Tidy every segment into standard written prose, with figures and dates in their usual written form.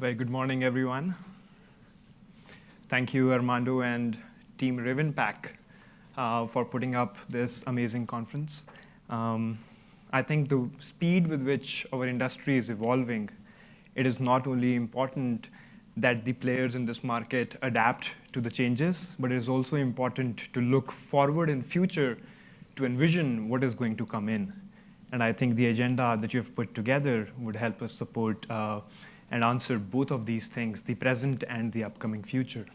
Very good morning, everyone. Thank you, Armando and Team Ravenpack, for putting up this amazing conference. I think the speed with which our industry is evolving, it is not only important that the players in this market adapt to the changes, but it is also important to look forward in future to envision what is going to come in. And I think the agenda that you've put together would help us support and answer both of these things, the present and the upcoming future.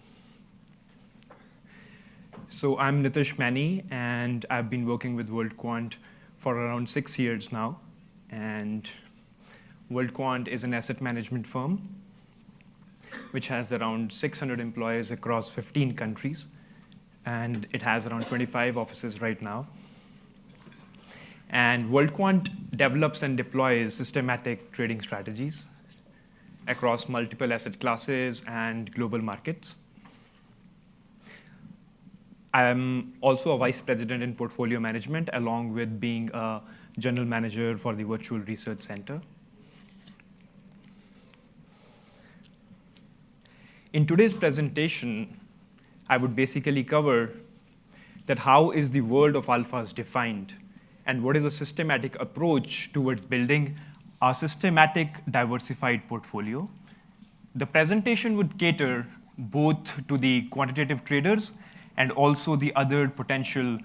So I'm Nitish Maini, and I've been working with WorldQuant for around 6 years now. And WorldQuant is an asset management firm which has around 600 employees across 15 countries. And it has around 25 offices right now. And WorldQuant develops and deploys systematic trading strategies across multiple asset classes and global markets. I'm also a vice president in portfolio management, along with being a general manager for the Virtual Research Center. In today's presentation, I would basically cover that how is the world of alphas defined, and what is a systematic approach towards building a systematic diversified portfolio. The presentation would cater both to the quantitative traders and also the other potential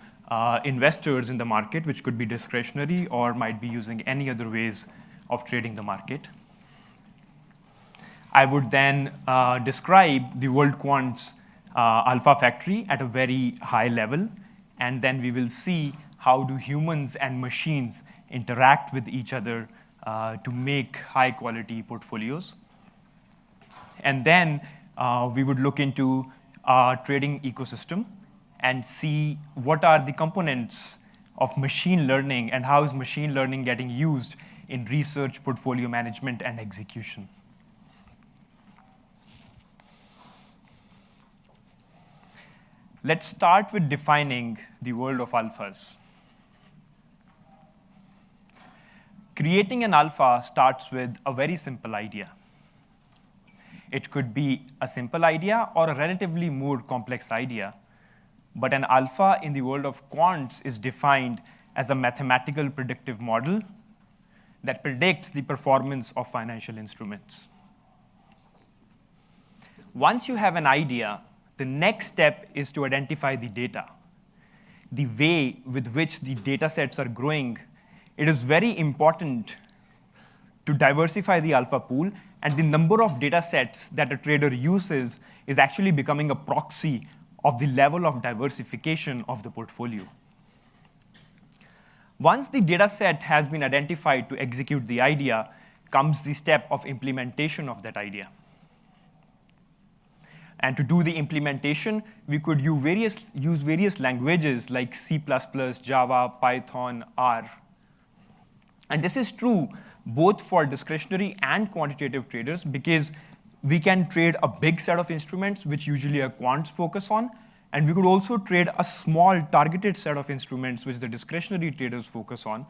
investors in the market, which could be discretionary or might be using any other ways of trading the market. I would then describe the WorldQuant's alpha factory at a very high level, and then we will see how do humans and machines interact with each other to make high-quality portfolios. And then we would look into our trading ecosystem and see what are the components of machine learning and how is machine learning getting used in research, portfolio management, and execution. Let's start with defining the world of alphas. Creating an alpha starts with a very simple idea. It could be a simple idea or a relatively more complex idea. But an alpha in the world of quants is defined as a mathematical predictive model that predicts the performance of financial instruments. Once you have an idea, the next step is to identify the data. The way with which the data sets are growing, it is very important to diversify the alpha pool, and the number of data sets that a trader uses is actually becoming a proxy of the level of diversification of the portfolio. Once the data set has been identified to execute the idea, comes the step of implementation of that idea. And to do the implementation, we could use various languages like C++, Java, Python, R. And this is true both for discretionary and quantitative traders, because we can trade a big set of instruments, which usually a quants focus on, and we could also trade a small targeted set of instruments, which the discretionary traders focus on.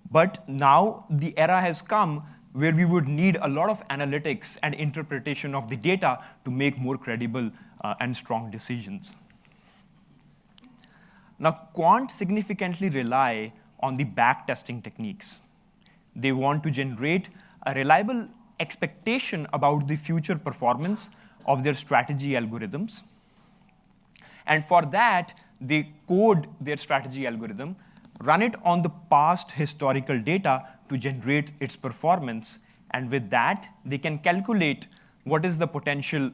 But now the era has come where we would need a lot of analytics and interpretation of the data to make more credible and strong decisions. Now, quants significantly rely on the backtesting techniques. They want to generate a reliable expectation about the future performance of their strategy algorithms. And for that, they code their strategy algorithm, run it on the past historical data to generate its performance. And with that, they can calculate what is the potential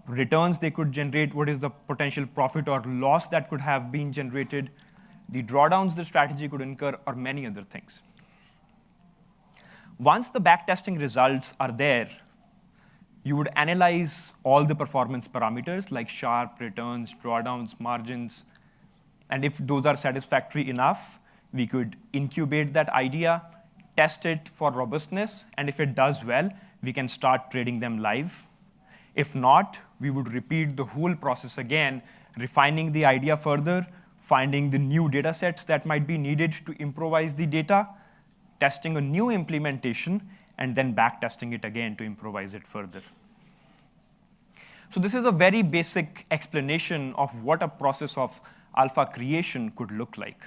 returns they could generate, what is the potential profit or loss that could have been generated, the drawdowns the strategy could incur, or many other things. Once the backtesting results are there, you would analyze all the performance parameters like Sharpe, returns, drawdowns, margins. And if those are satisfactory enough, we could incubate that idea, test it for robustness, and if it does well, we can start trading them live. If not, we would repeat the whole process again, refining the idea further, finding the new data sets that might be needed to improvise the data, testing a new implementation, and then backtesting it again to improvise it further. So this is a very basic explanation of what a process of alpha creation could look like.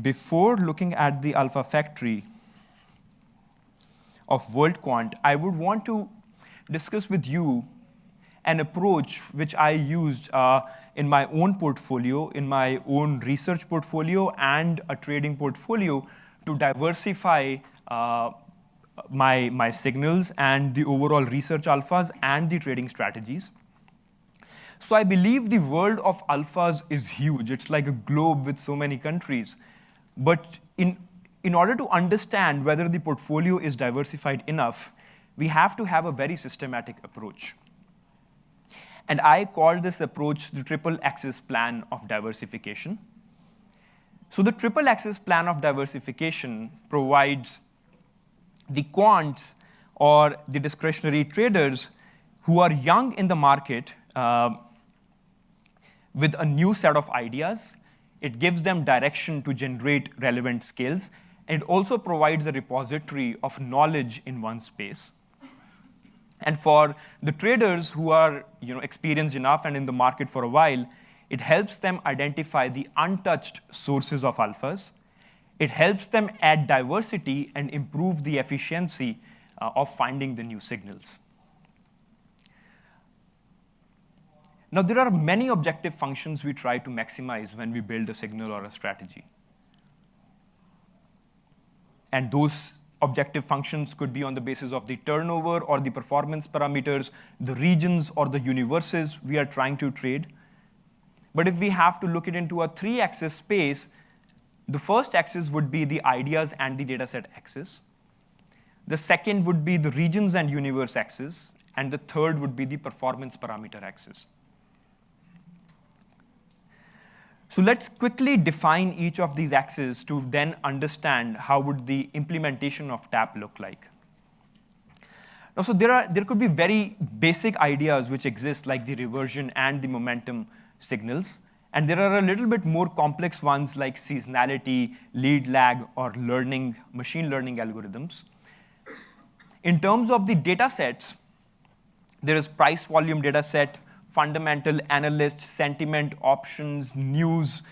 Before looking at the alpha factory of WorldQuant, I would want to discuss with you an approach which I used in my own portfolio, in my own research portfolio, and a trading portfolio to diversify my signals and the overall research alphas and the trading strategies. So I believe the world of alphas is huge. It's like a globe with so many countries. But in order to understand whether the portfolio is diversified enough, we have to have a very systematic approach. And I call this approach the triple axis plan of diversification. So the triple axis plan of diversification provides the quants or the discretionary traders who are young in the market with a new set of ideas. It gives them direction to generate relevant skills. And it also provides a repository of knowledge in one space. And for the traders who are experienced enough and in the market for a while, it helps them identify the untouched sources of alphas. It helps them add diversity and improve the efficiency of finding the new signals. Now, there are many objective functions we try to maximize when we build a signal or a strategy. And those objective functions could be on the basis of the turnover or the performance parameters, the regions or the universes we are trying to trade. But if we have to look it into a three-axis space, the first axis would be the ideas and the dataset axis. The second would be the regions and universe axis. And the third would be the performance parameter axis. So let's quickly define each of these axes to then understand how would the implementation of TAP look like. Now, so there could be very basic ideas which exist, like the reversion and the momentum signals. And there are a little bit more complex ones like seasonality, lead lag, or machine learning algorithms. In terms of the data sets, there is price volume data set, fundamental, analyst, sentiment, options, news.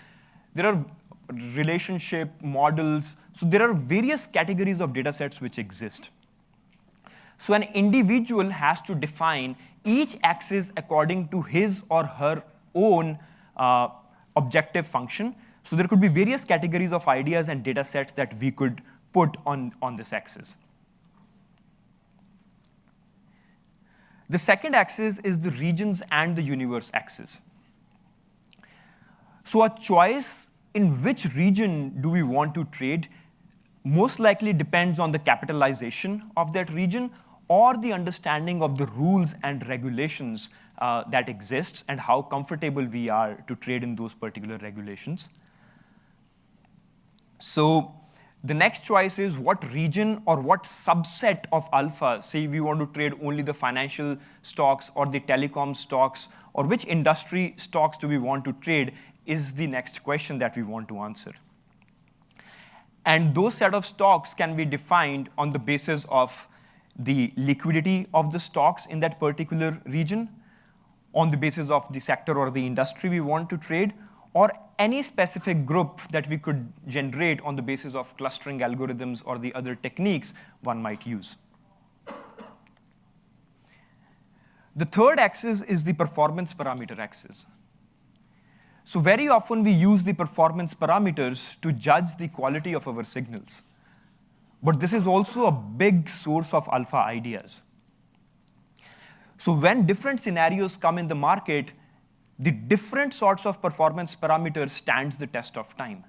There are relationship models. So there are various categories of data sets which exist. So an individual has to define each axis according to his or her own objective function. So there could be various categories of ideas and data sets that we could put on this axis. The second axis is the regions and the universe axis. So a choice in which region do we want to trade most likely depends on the capitalization of that region or the understanding of the rules and regulations that exists and how comfortable we are to trade in those particular regulations. So the next choice is what region or what subset of alpha, say we want to trade only the financial stocks or the telecom stocks, or which industry stocks do we want to trade is the next question that we want to answer. And those set of stocks can be defined on the basis of the liquidity of the stocks in that particular region, on the basis of the sector or the industry we want to trade, or any specific group that we could generate on the basis of clustering algorithms or the other techniques one might use. The third axis is the performance parameter axis. So very often we use the performance parameters to judge the quality of our signals. But this is also a big source of alpha ideas. So when different scenarios come in the market, the different sorts of performance parameters stands the test of time.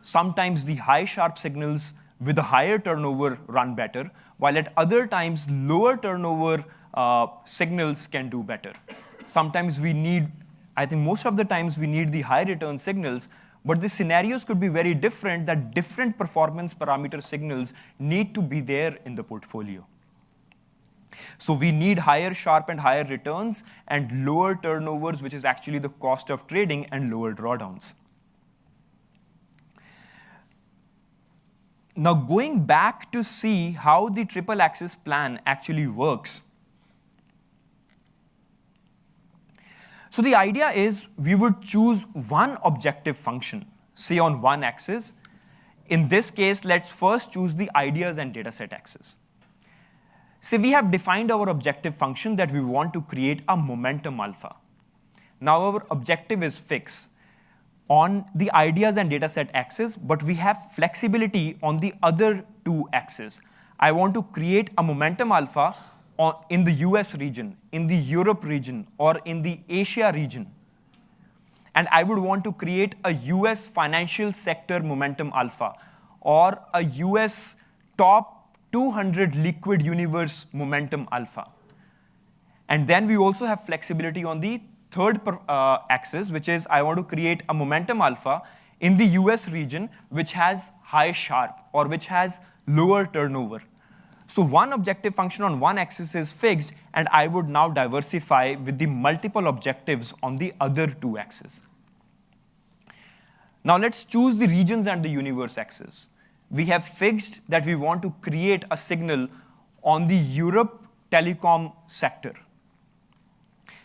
Sometimes the high sharp signals with a higher turnover run better, while at other times lower turnover signals can do better. Sometimes we need, I think most of the times we need the high return signals, but the scenarios could be very different that different performance parameter signals need to be there in the portfolio. So we need higher sharp and higher returns and lower turnovers, which is actually the cost of trading, and lower drawdowns. Now, going back to see how the triple axis plan actually works. So the idea is we would choose one objective function, say on one axis. In this case, let's first choose the ideas and dataset axis. Say we have defined our objective function that we want to create a momentum alpha. Now our objective is fixed on the ideas and dataset axis, but we have flexibility on the other two axes. I want to create a momentum alpha in the US region, in the Europe region, or in the Asia region. And I would want to create a US financial sector momentum alpha, or a US top 200 liquid universe momentum alpha. And then we also have flexibility on the third axis, which is I want to create a momentum alpha in the US region, which has high Sharpe, or which has lower turnover. So one objective function on one axis is fixed, and I would now diversify with the multiple objectives on the other two axes. Now let's choose the regions and the universe axis. We have fixed that we want to create a signal on the Europe telecom sector.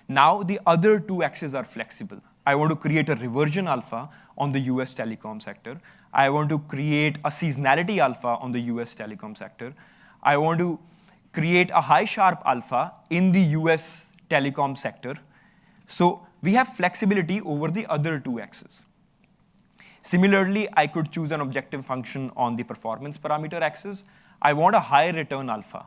Now the other two axes are flexible. I want to create a reversion alpha on the US telecom sector. I want to create a seasonality alpha on the US telecom sector. I want to create a high Sharpe alpha in the US telecom sector. So we have flexibility over the other two axes. Similarly, I could choose an objective function on the performance parameter axis. I want a high return alpha.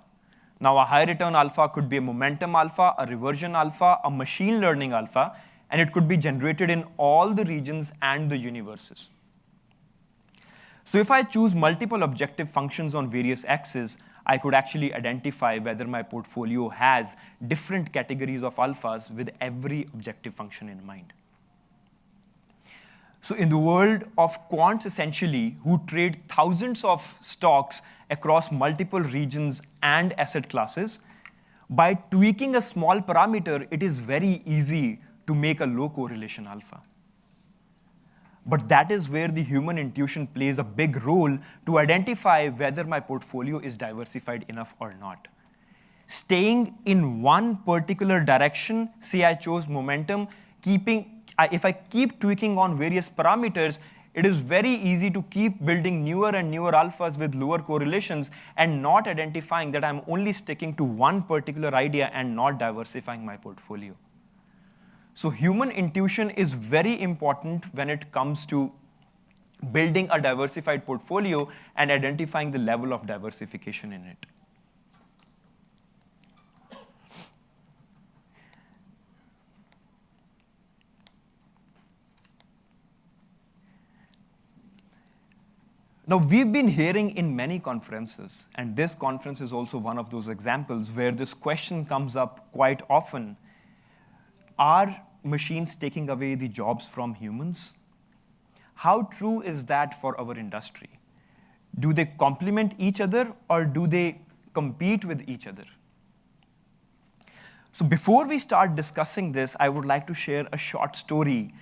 Now, a high return alpha could be a momentum alpha, a reversion alpha, a machine learning alpha, and it could be generated in all the regions and the universes. So if I choose multiple objective functions on various axes, I could actually identify whether my portfolio has different categories of alphas with every objective function in mind. So in the world of quants, essentially, who trade thousands of stocks across multiple regions and asset classes, by tweaking a small parameter, it is very easy to make a low correlation alpha. But that is where the human intuition plays a big role to identify whether my portfolio is diversified enough or not. Staying in one particular direction, say I chose momentum, if I keep tweaking on various parameters, it is very easy to keep building newer and newer alphas with lower correlations and not identifying that I'm only sticking to one particular idea and not diversifying my portfolio. So human intuition is very important when it comes to building a diversified portfolio and identifying the level of diversification in it. Now, we've been hearing in many conferences, and this conference is also one of those examples where this question comes up quite often. Are machines taking away the jobs from humans? How true is that for our industry? Do they complement each other, or do they compete with each other? So before we start discussing this, I would like to share a short story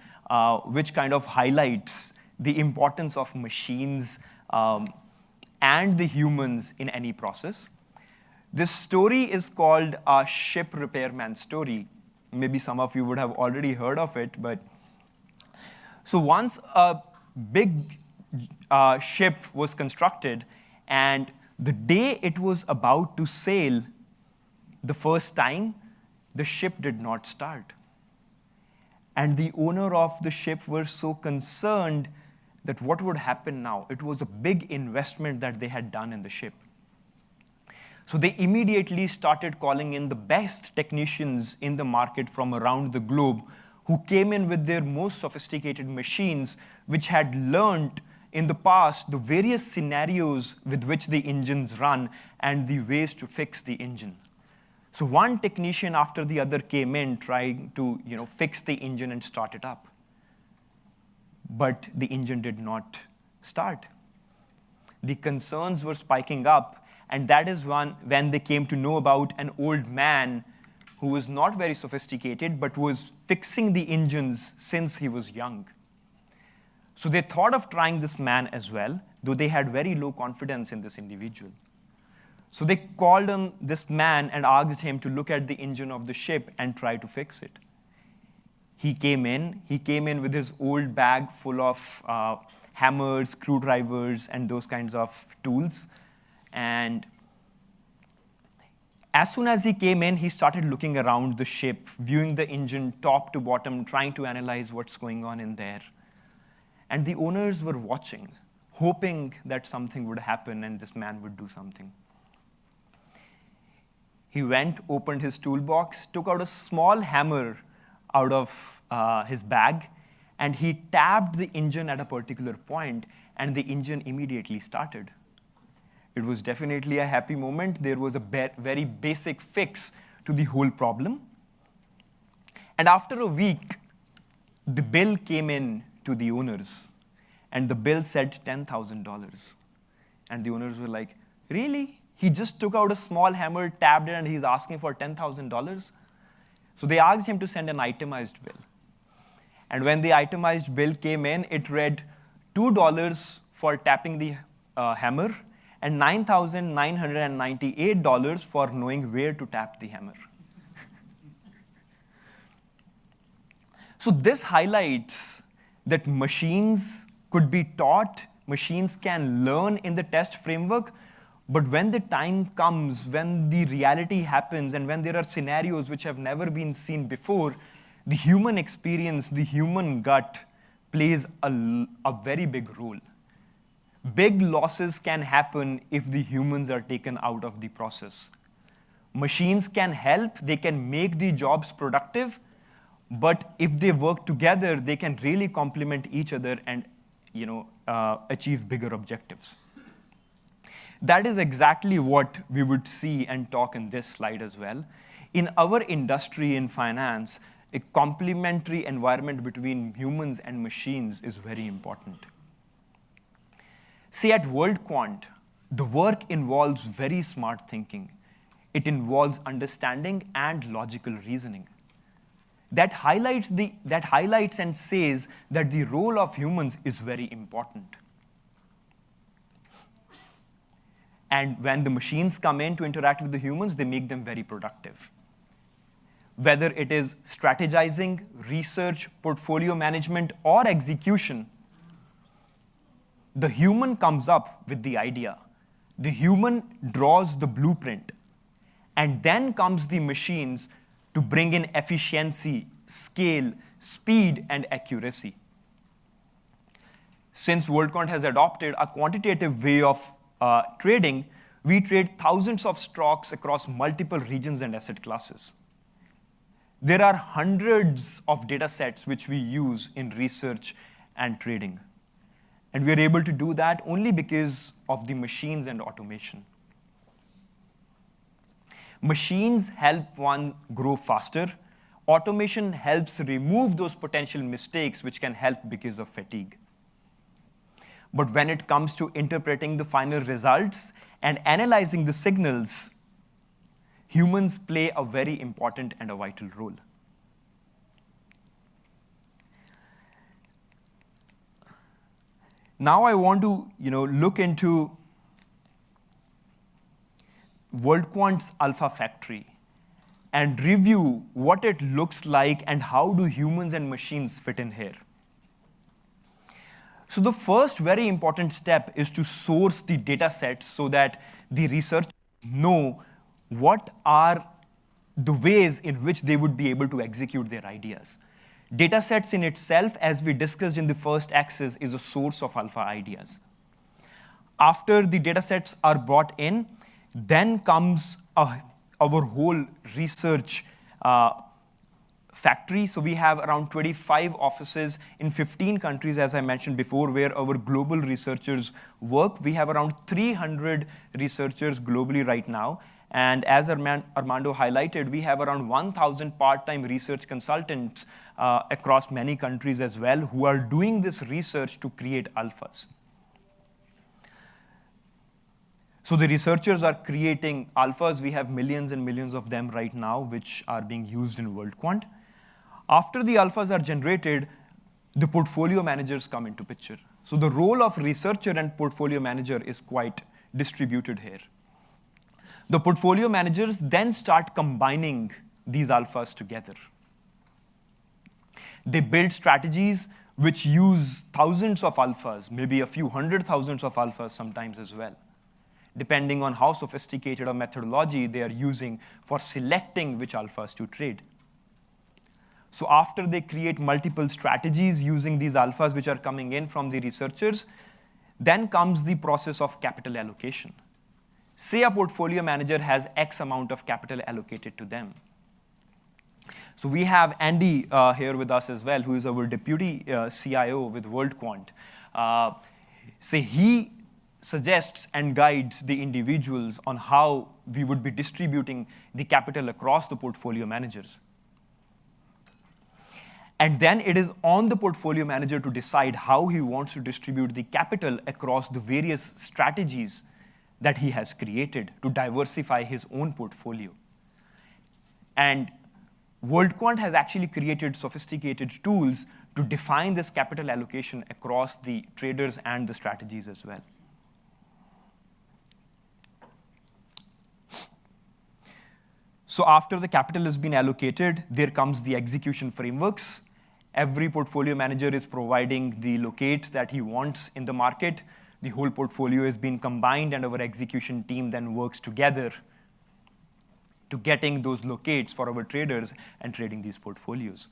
which kind of highlights the importance of machines and the humans in any process. This story is called a ship repairman story. Maybe some of you would have already heard of it, but so once a big ship was constructed, and the day it was about to sail the first time, the ship did not start. And the owner of the ship were so concerned that what would happen now? It was a big investment that they had done in the ship. So they immediately started calling in the best technicians in the market from around the globe who came in with their most sophisticated machines, which had learned in the past the various scenarios with which the engines run and the ways to fix the engine. So one technician after the other came in trying to fix the engine and start it up. But the engine did not start. The concerns were spiking up, and that is when they came to know about an old man who was not very sophisticated, but was fixing the engines since he was young. So they thought of trying this man as well. though they had very low confidence in this individual. So they called on this man and asked him to look at the engine of the ship and try to fix it. He came in with his old bag full of hammers, screwdrivers, and those kinds of tools. And as soon as he came in, he started looking around the ship, viewing the engine top to bottom, trying to analyze what's going on in there. And the owners were watching, hoping that something would happen and this man would do something. He went, opened his toolbox, took out a small hammer out of his bag, and he tapped the engine at a particular point, and the engine immediately started. It was definitely a happy moment. There was a very basic fix to the whole problem. And after a week, the bill came in to the owners, and the bill said $10,000. And the owners were like, really? He just took out a small hammer, tapped it, and he's asking for $10,000? So they asked him to send an itemized bill. And when the itemized bill came in, it read $2 for tapping the hammer and $9,998 for knowing where to tap the hammer. So this highlights that machines could be taught, machines can learn in the test framework, but when the time comes, when the reality happens, and when there are scenarios which have never been seen before, the human experience, the human gut plays a very big role. Big losses can happen if the humans are taken out of the process. Machines can help, they can make the jobs productive, but if they work together, they can really complement each other and achieve bigger objectives. That is exactly what we would see and talk in this slide as well. In our industry, in finance, a complementary environment between humans and machines is very important. See, at WorldQuant, the work involves very smart thinking. It involves understanding and logical reasoning. That highlights and says that the role of humans is very important. And when the machines come in to interact with the humans, they make them very productive. Whether it is strategizing, research, portfolio management, or execution, the human comes up with the idea. The human draws the blueprint. And then comes the machines to bring in efficiency, scale, speed, and accuracy. Since WorldQuant has adopted a quantitative way of trading, we trade thousands of stocks across multiple regions and asset classes. There are hundreds of data sets which we use in research and trading. And we are able to do that only because of the machines and automation. Machines help one grow faster. Automation helps remove those potential mistakes which can help because of fatigue. But when it comes to interpreting the final results and analyzing the signals, humans play a very important and a vital role. Now I want to look into WorldQuant's Alpha Factory and review what it looks like and how do humans and machines fit in here. So the first very important step is to source the data sets so that the researchers know what are the ways in which they would be able to execute their ideas. Data sets in itself, as we discussed in the first axis, is a source of alpha ideas. After the data sets are brought in, then comes our whole research factory. So we have around 25 offices in 15 countries, as I mentioned before, where our global researchers work. We have around 300 researchers globally right now. And as Armando highlighted, we have around 1,000 part-time research consultants across many countries as well who are doing this research to create alphas. So the researchers are creating alphas. We have millions and millions of them right now, which are being used in WorldQuant. After the alphas are generated, the portfolio managers come into picture. So the role of researcher and portfolio manager is quite distributed here. The portfolio managers then start combining these alphas together. They build strategies which use thousands of alphas, maybe a few hundred thousands of alphas sometimes as well, depending on how sophisticated a methodology they are using for selecting which alphas to trade. So after they create multiple strategies using these alphas which are coming in from the researchers, then comes the process of capital allocation. Say a portfolio manager has X amount of capital allocated to them. So we have Andy here with us as well, who is our deputy CIO with WorldQuant. Say he suggests and guides the individuals on how we would be distributing the capital across the portfolio managers. And then it is on the portfolio manager to decide how he wants to distribute the capital across the various strategies that he has created to diversify his own portfolio. And WorldQuant has actually created sophisticated tools to define this capital allocation across the traders and the strategies as well. So after the capital has been allocated, there comes the execution frameworks. Every portfolio manager is providing the locates that he wants in the market. The whole portfolio is being combined, and our execution team then works together to getting those locates for our traders and trading these portfolios.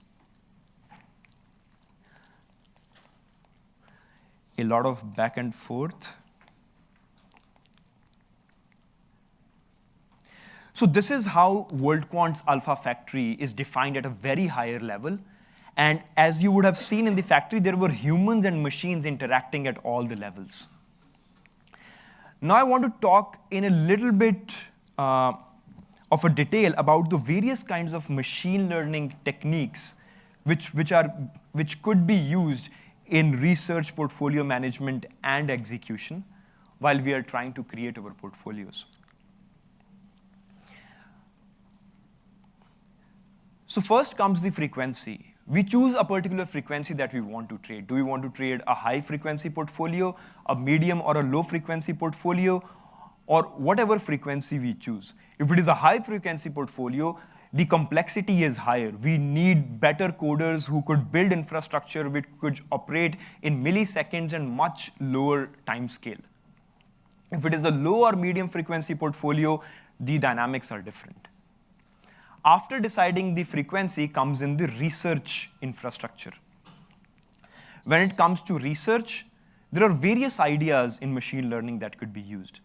A lot of back and forth. So this is how WorldQuant's Alpha Factory is defined at a very higher level. And as you would have seen in the factory, there were humans and machines interacting at all the levels. Now I want to talk in a little bit of a detail about the various kinds of machine learning techniques which could be used in research, portfolio management, and execution while we are trying to create our portfolios. So first comes the frequency. We choose a particular frequency that we want to trade. Do we want to trade a high frequency portfolio, a medium or a low frequency portfolio, or whatever frequency we choose? If it is a high frequency portfolio, the complexity is higher. We need better coders who could build infrastructure which could operate in milliseconds and much lower time scale. If it is a low or medium frequency portfolio, the dynamics are different. After deciding the frequency comes in the research infrastructure. When it comes to research, there are various ideas in machine learning that could be used.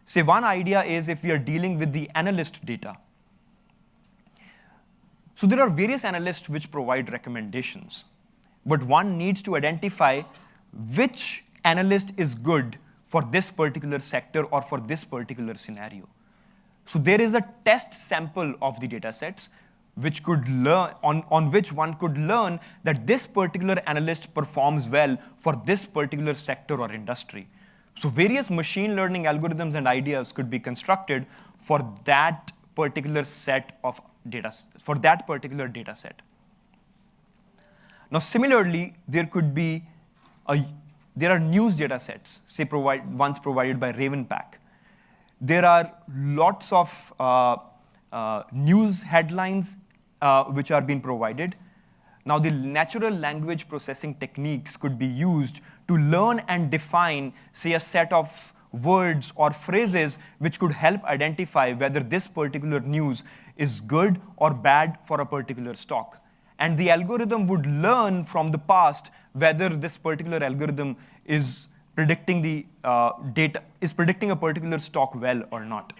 Say one idea is if we are dealing with the analyst data. So there are various analysts which provide recommendations, but one needs to identify which analyst is good for this particular sector or for this particular scenario. So there is a test sample of the data sets which could learn, on which one could learn that this particular analyst performs well for this particular sector or industry. So various machine learning algorithms and ideas could be constructed for that particular set of data, for that particular data set. Now similarly, there are news data sets, say ones provided by Ravenpack. There are lots of news headlines which are being provided. Now, the natural language processing techniques could be used to learn and define, say, a set of words or phrases which could help identify whether this particular news is good or bad for a particular stock. And the algorithm would learn from the past whether this particular algorithm is predicting the data, is predicting a particular stock well or not.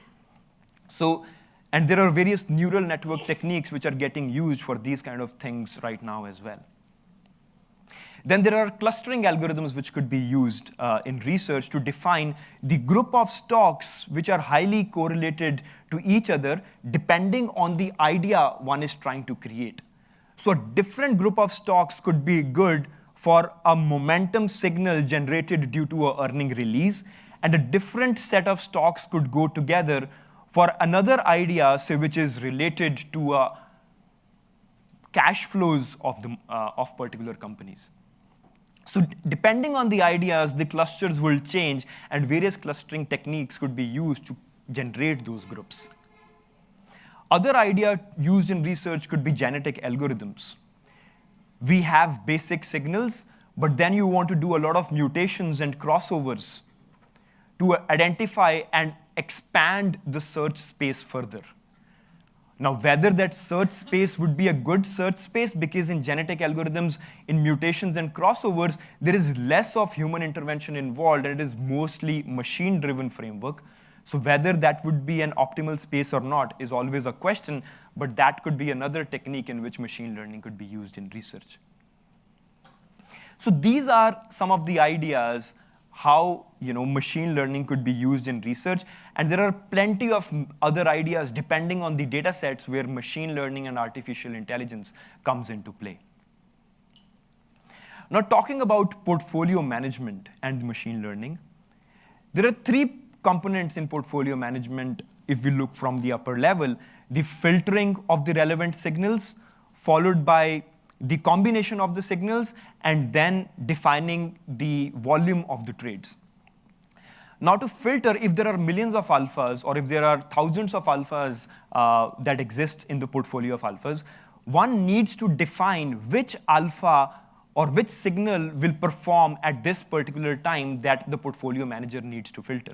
So, and there are various neural network techniques which are getting used for these kind of things right now as well. Then there are clustering algorithms which could be used in research to define the group of stocks which are highly correlated to each other depending on the idea one is trying to create. So a different group of stocks could be good for a momentum signal generated due to an earning release, and a different set of stocks could go together for another idea, say, which is related to cash flows of particular companies. So depending on the ideas, the clusters will change, and various clustering techniques could be used to generate those groups. Other idea used in research could be genetic algorithms. We have basic signals, but then you want to do a lot of mutations and crossovers to identify and expand the search space further. Now, whether that search space would be a good search space, because in genetic algorithms, in mutations and crossovers, there is less of human intervention involved, and it is mostly machine-driven framework. So whether that would be an optimal space or not is always a question, but that could be another technique in which machine learning could be used in research. So these are some of the ideas how machine learning could be used in research. And there are plenty of other ideas depending on the data sets where machine learning and artificial intelligence comes into play. Now, talking about portfolio management and machine learning, there are three components in portfolio management if we look from the upper level: the filtering of the relevant signals, followed by the combination of the signals, and then defining the volume of the trades. Now, to filter, if there are millions of alphas or if there are thousands of alphas that exist in the portfolio of alphas, one needs to define which alpha or which signal will perform at this particular time that the portfolio manager needs to filter.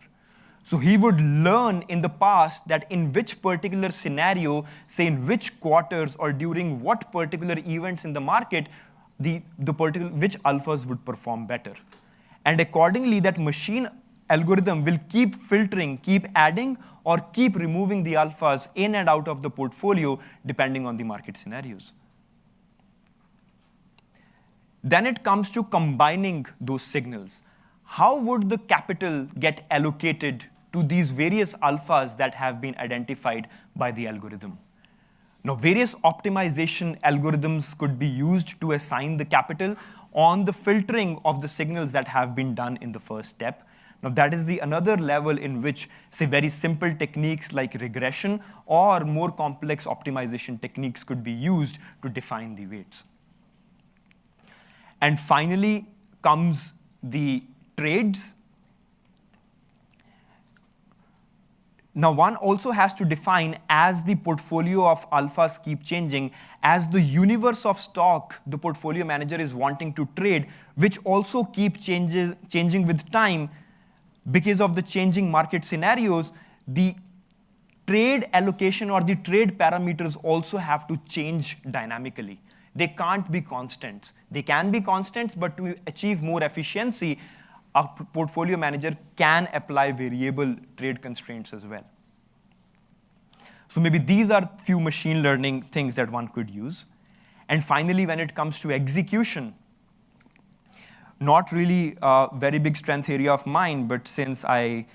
So he would learn in the past that in which particular scenario, say in which quarters or during what particular events in the market, which alphas would perform better. And accordingly, that machine algorithm will keep filtering, keep adding, or keep removing the alphas in and out of the portfolio depending on the market scenarios. Then it comes to combining those signals. How would the capital get allocated to these various alphas that have been identified by the algorithm? Now, various optimization algorithms could be used to assign the capital on the filtering of the signals that have been done in the first step. Now, that is another level in which, say, very simple techniques like regression or more complex optimization techniques could be used to define the weights. And finally comes the trades. Now, one also has to define, as the portfolio of alphas keep changing, as the universe of stock the portfolio manager is wanting to trade, which also keep changing with time because of the changing market scenarios, the trade allocation or the trade parameters also have to change dynamically. They can't be constants. They can be constants, but to achieve more efficiency, a portfolio manager can apply variable trade constraints as well. So maybe these are few machine learning things that one could use. And finally, when it comes to execution, not really a very big strength area of mine, but since I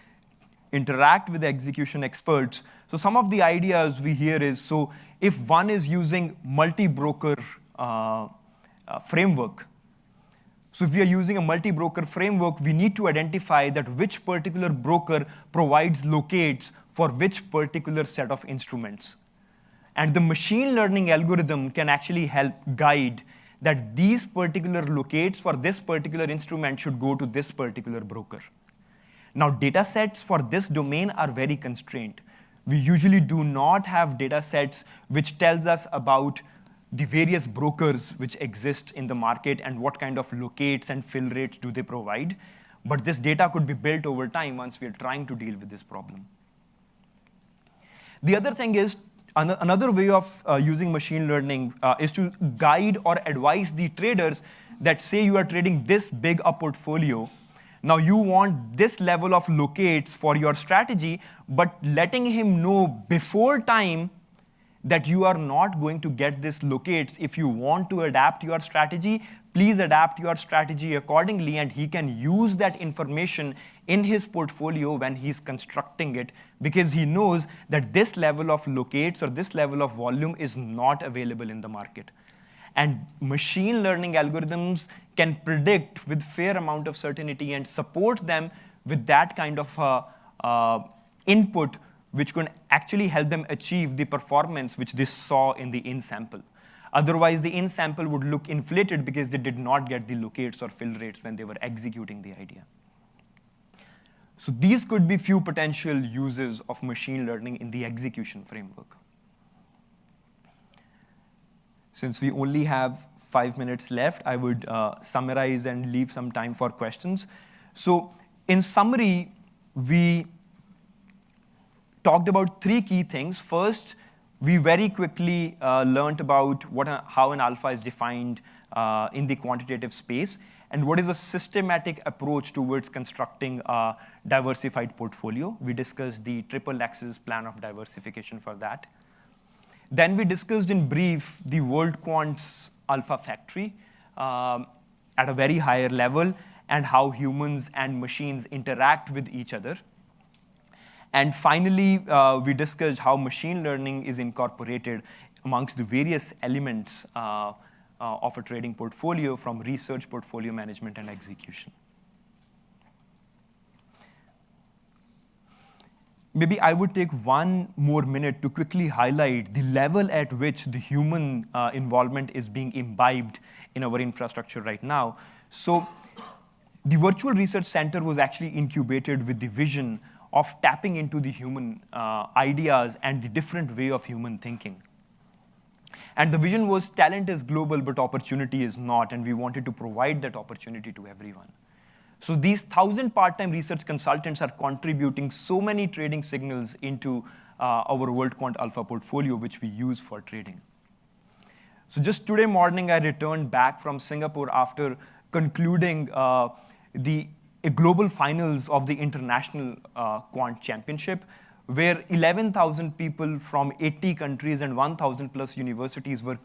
interact with the execution experts, so some of the ideas we hear is, so if one is using multi-broker framework, so if we are using a multi-broker framework, we need to identify that which particular broker provides locates for which particular set of instruments. And the machine learning algorithm can actually help guide that these particular locates for this particular instrument should go to this particular broker. Now, data sets for this domain are very constrained. We usually do not have data sets which tells us about the various brokers which exist in the market and what kind of locates and fill rates do they provide. But this data could be built over time once we are trying to deal with this problem. The other thing is, another way of using machine learning is to guide or advise the traders that, say you are trading this big a portfolio. Now you want this level of locates for your strategy, but letting him know before time that you are not going to get this locates. If you want to adapt your strategy, please adapt your strategy accordingly, and he can use that information in his portfolio when he's constructing it, because he knows that this level of locates or this level of volume is not available in the market. And machine learning algorithms can predict with fair amount of certainty and support them with that kind of input, which can actually help them achieve the performance which they saw in the in-sample. Otherwise, the in sample would look inflated because they did not get the locates or fill rates when they were executing the idea. So these could be few potential uses of machine learning in the execution framework. Since we only have 5 minutes left, I would summarize and leave some time for questions. So in summary, we talked about 3 key things. First, we very quickly learned about how an alpha is defined in the quantitative space, and what is a systematic approach towards constructing a diversified portfolio. We discussed the triple axis plan of diversification for that. Then we discussed in brief the WorldQuant's alpha factory at a very higher level, and how humans and machines interact with each other. And finally, we discussed how machine learning is incorporated amongst the various elements of a trading portfolio, from research, portfolio management, and execution. Maybe I would take 1 more minute to quickly highlight the level at which the human involvement is being imbibed in our infrastructure right now. So the Virtual Research Center was actually incubated with the vision of tapping into the human ideas and the different way of human thinking. And the vision was talent is global, but opportunity is not, and we wanted to provide that opportunity to everyone. So these 1,000 part-time research consultants are contributing so many trading signals into our WorldQuant Alpha portfolio, which we use for trading. So just today morning, I returned back from Singapore after concluding the global finals of the International Quant Championship, where 11,000 people from 80 countries and 1,000 plus universities were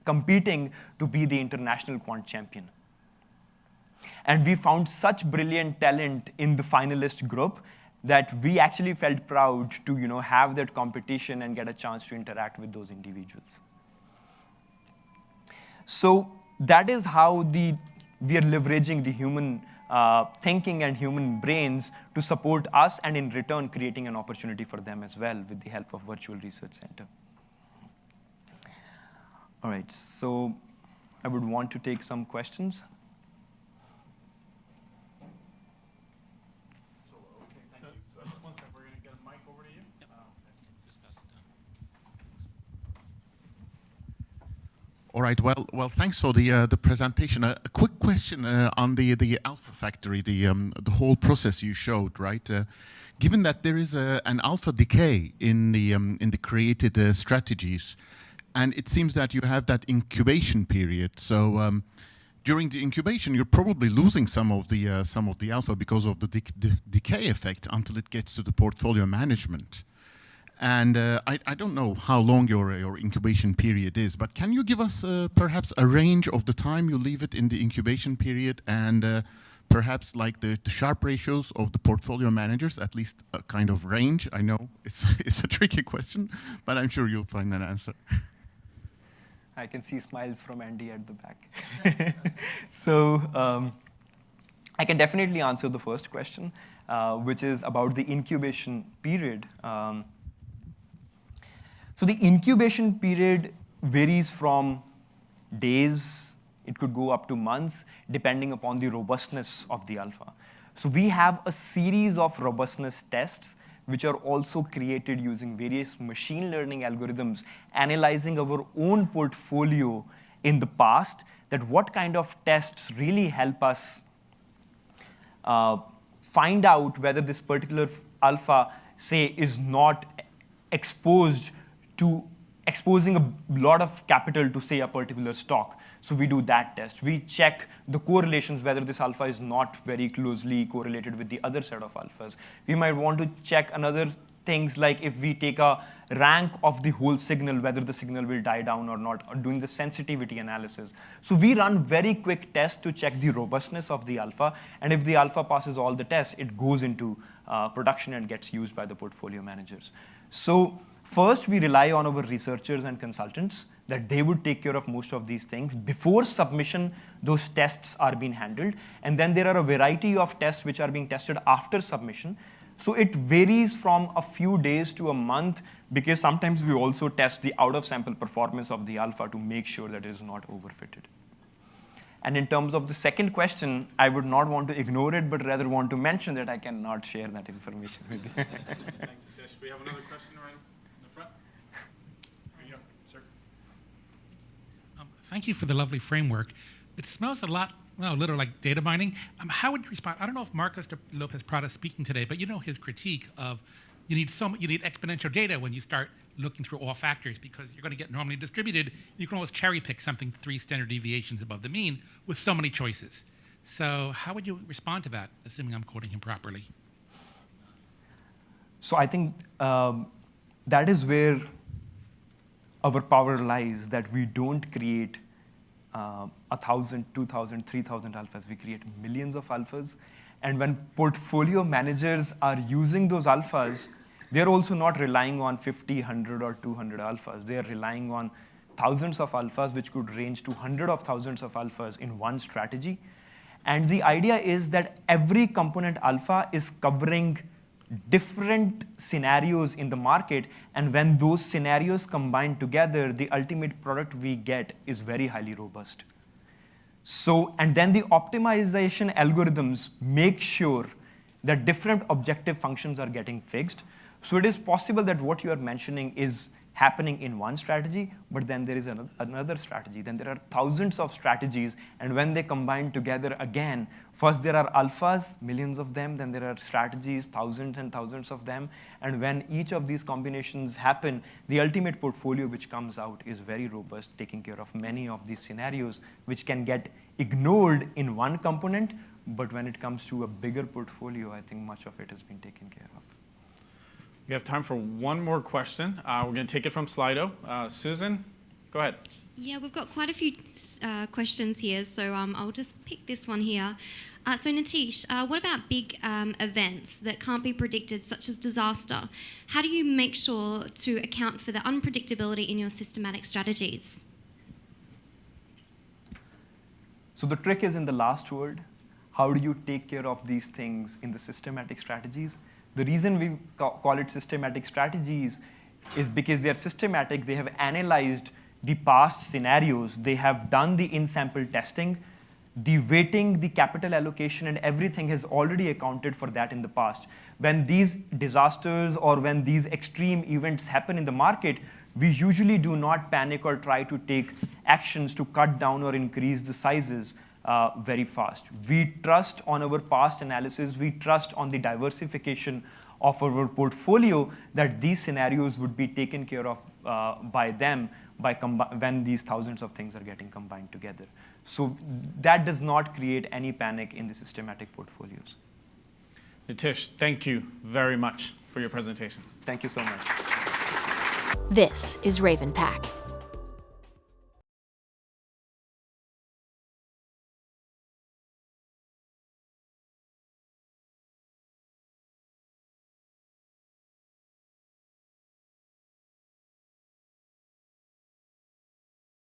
competing to be the international quant champion. And we found such brilliant talent in the finalist group that we actually felt proud to have that competition and get a chance to interact with those individuals. So that is how we are leveraging the human thinking and human brains to support us, and in return creating an opportunity for them as well with the help of Virtual Research Center. All right, so I would want to take some questions. All right. Well. Thanks for the presentation. A quick question on the alpha factory, the whole process you showed, right? Given that there is an alpha decay in the created strategies, and it seems that you have that incubation period. So during the incubation, you're probably losing some of the alpha because of the decay effect until it gets to the portfolio management. And I don't know how long your incubation period is, but can you give us perhaps a range of the time you leave it in the incubation period, and perhaps like the Sharpe ratios of the portfolio managers, at least a kind of range? I know it's a tricky question, but I'm sure you'll find an answer. I can see smiles from Andy at the back. So I can definitely answer the first question, which is about the incubation period. So the incubation period varies from days. It could go up to months, depending upon the robustness of the alpha. So we have a series of robustness tests, which are also created using various machine learning algorithms, analyzing our own portfolio in the past, that what kind of tests really help us find out whether this particular alpha, say, is not exposing a lot of capital to, say, a particular stock. So we do that test. We check the correlations, whether this alpha is not very closely correlated with the other set of alphas. We might want to check another things like if we take a rank of the whole signal, whether the signal will die down or not, or doing the sensitivity analysis. So we run very quick tests to check the robustness of the alpha. And if the alpha passes all the tests, it goes into production and gets used by the portfolio managers. So first, we rely on our researchers and consultants that they would take care of most of these things. Before submission, those tests are being handled. And then there are a variety of tests which are being tested after submission. So it varies from a few days to a month, because sometimes we also test the out-of-sample performance of the alpha to make sure that it is not overfitted. And in terms of the second question, I would not want to ignore it, but rather want to mention that I cannot share that information with you. Thanks, Nitish. We have another question right in the front. Here you go, sir. Thank you for the lovely framework. It smells a lot, well, a little like data mining. How would you respond? I don't know if Marcos Lopez Prada is speaking today, but you know his critique of you need exponential data when you start looking through all factors, because you're going to get normally distributed. You can always cherry pick something 3 standard deviations above the mean with so many choices. So how would you respond to that, assuming I'm quoting him properly? So I think that is where our power lies, that we don't create 1,000, 2,000, 3,000 alphas. We create millions of alphas. And when portfolio managers are using those alphas, they're also not relying on 50, 100, or 200 alphas. They are relying on thousands of alphas, which could range to hundreds of thousands of alphas in one strategy. And the idea is that every component alpha is covering different scenarios in the market, and when those scenarios combine together, the ultimate product we get is very highly robust. So, and then the optimization algorithms make sure that different objective functions are getting fixed. So it is possible that what you are mentioning is happening in one strategy, but then there is another strategy. Then there are thousands of strategies, and when they combine together again, first there are alphas, millions of them, then there are strategies, thousands and thousands of them, and when each of these combinations happen, the ultimate portfolio which comes out is very robust, taking care of many of these scenarios, which can get ignored in one component, but when it comes to a bigger portfolio, I think much of it has been taken care of. We have time for one more question. We're going to take it from Slido. Susan, go ahead. Yeah, we've got quite a few questions here, so I'll just pick this one here. So Nitish, what about big events that can't be predicted, such as disaster? How do you make sure to account for the unpredictability in your systematic strategies? So the trick is in the last word. How do you take care of these things in the systematic strategies? The reason we call it systematic strategies is because they are systematic. They have analyzed the past scenarios. They have done the in-sample testing. The weighting, the capital allocation, and everything has already accounted for that in the past. When these disasters or when these extreme events happen in the market, we usually do not panic or try to take actions to cut down or increase the sizes very fast. We trust on our past analysis. We trust on the diversification of our portfolio that these scenarios would be taken care of by them when these thousands of things are getting combined together. So that does not create any panic in the systematic portfolios. Nitish, thank you very much for your presentation. Thank you so much. This is Raven Pack.